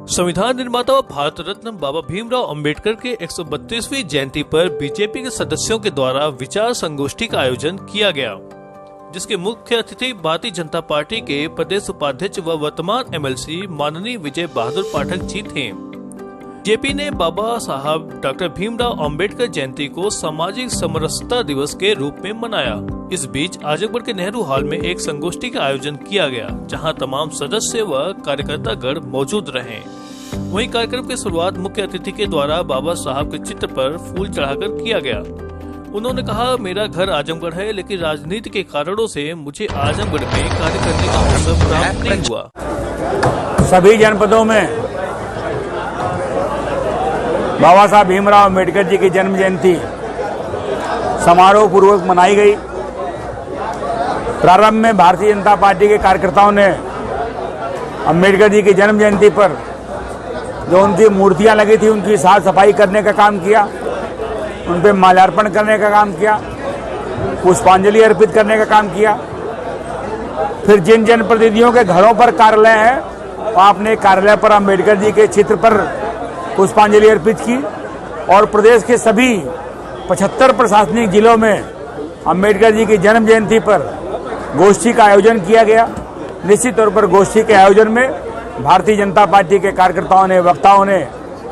संविधान निर्माता व भारत रत्न बाबा भीमराव अंबेडकर के 132वीं जयंती पर बीजेपी के सदस्यों के द्वारा विचार संगोष्ठी का आयोजन किया गया, जिसके मुख्य अतिथि भारतीय जनता पार्टी के प्रदेश उपाध्यक्ष व वर्तमान एमएलसी माननीय विजय बहादुर पाठक जी थे। बीजेपी ने बाबा साहब डॉक्टर भीमराव अंबेडकर जयंती को सामाजिक समरसता दिवस के रूप में मनाया। इस बीच आजमगढ़ के नेहरू हॉल में एक संगोष्ठी का आयोजन किया गया, जहां तमाम सदस्य व कार्यकर्ता गण मौजूद रहे। वहीं कार्यक्रम की शुरुआत मुख्य अतिथि के द्वारा बाबा साहब के चित्र पर फूल चढ़ाकर किया गया। उन्होंने कहा, मेरा घर आजमगढ़ है, लेकिन राजनीति के कारणों से मुझे आजमगढ़ में कार्य करने का अवसर प्राप्त नहीं हुआ। सभी जनपदों में बाबा साहब भीमराव अंबेडकर जी की जन्म जयंती समारोह पूर्वक मनाई गई। प्रारंभ में भारतीय जनता पार्टी के कार्यकर्ताओं ने अंबेडकर जी की जन्म जयंती पर जो उनकी मूर्तियां लगी थी उनकी साफ सफाई करने का काम किया, उन पर माल्यार्पण करने का काम किया, पुष्पांजलि अर्पित करने का काम किया। फिर जिन जनप्रतिनिधियों के घरों पर कार्यालय है, वहां अपने कार्यालय पर अंबेडकर जी के चित्र पर पुष्पांजलि अर्पित की और प्रदेश के सभी 75 प्रशासनिक जिलों में अंबेडकर जी की जन्म जयंती पर गोष्ठी का आयोजन किया गया। निश्चित तौर पर गोष्ठी के आयोजन में भारतीय जनता पार्टी के कार्यकर्ताओं ने, वक्ताओं ने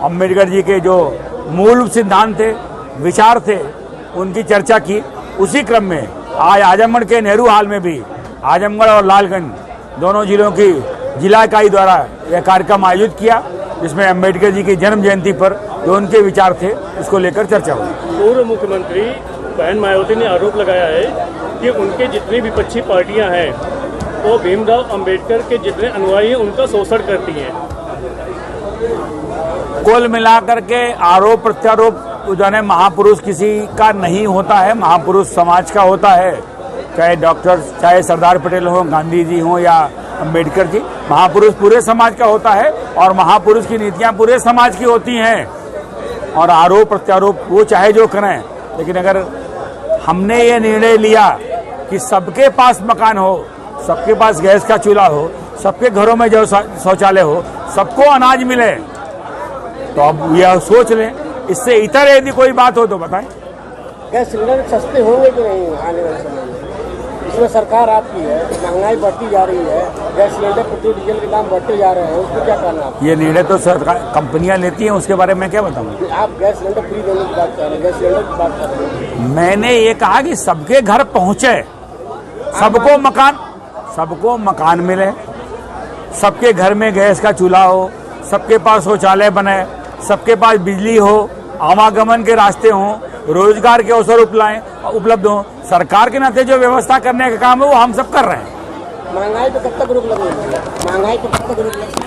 अंबेडकर जी के जो मूल सिद्धांत थे, विचार थे, उनकी चर्चा की। उसी क्रम में आज आजमगढ़ के नेहरू हॉल में भी आजमगढ़ और लालगंज दोनों जिलों की जिला इकाई द्वारा यह कार्यक्रम आयोजित किया, जिसमें अंबेडकर जी की जन्म जयंती पर जो उनके विचार थे उसको लेकर चर्चा हुई। पूर्व मुख्यमंत्री बहन मायावती ने आरोप लगाया है कि उनके जितनी विपक्षी पार्टियां हैं वो भीमराव अंबेडकर के जितने अनुयायी हैं उनका शोषण करती हैं। कुल मिलाकर के आरोप प्रत्यारोप जाने महापुरुष किसी का नहीं होता है, महापुरुष समाज का होता है। चाहे डॉक्टर, चाहे सरदार पटेल हो, गांधी जी हो या अंबेडकर जी, महापुरुष पूरे समाज का होता है और महापुरुष की नीतियां पूरे समाज की होती हैं। और आरोप प्रत्यारोप वो चाहे जो करें, लेकिन अगर हमने ये निर्णय लिया कि सबके पास मकान हो, सबके पास गैस का चूल्हा हो, सबके घरों में जो शौचालय हो, सबको अनाज मिले, तो अब यह सोच लें। इससे इतर यदि कोई बात हो तो बताएं। गैस सिलेंडर सस्ते होंगे कि नहीं आने वाले समय में? इसमें सरकार आपकी है, महंगाई बढ़ती जा रही है, गैस सिलेंडर, पेट्रोल डीजल के दाम बढ़ते जा रहे हैं, उसको क्या करना है? ये निर्णय तो सरकार, कंपनियां लेती हैं, उसके बारे में क्या बताऊं? आप गैस सिलेंडर फ्री देने की बात कर रहे हैं, गैस सिलेंडर की बात कर रहे हैं। मैंने ये कहा कि सबके घर पहुंचे, सबको मकान मिले, सबके घर में गैस का चूल्हा हो, सबके पास शौचालय बने, सबके पास बिजली हो, आवागमन के रास्ते हों, रोजगार के अवसर उपलब्ध हों। सरकार के नाते जो व्यवस्था करने का काम है वो हम सब कर रहे हैं। महंगाई पे कब तक रोक लगेगी? महंगाई पे कब तक रोक लगेगी?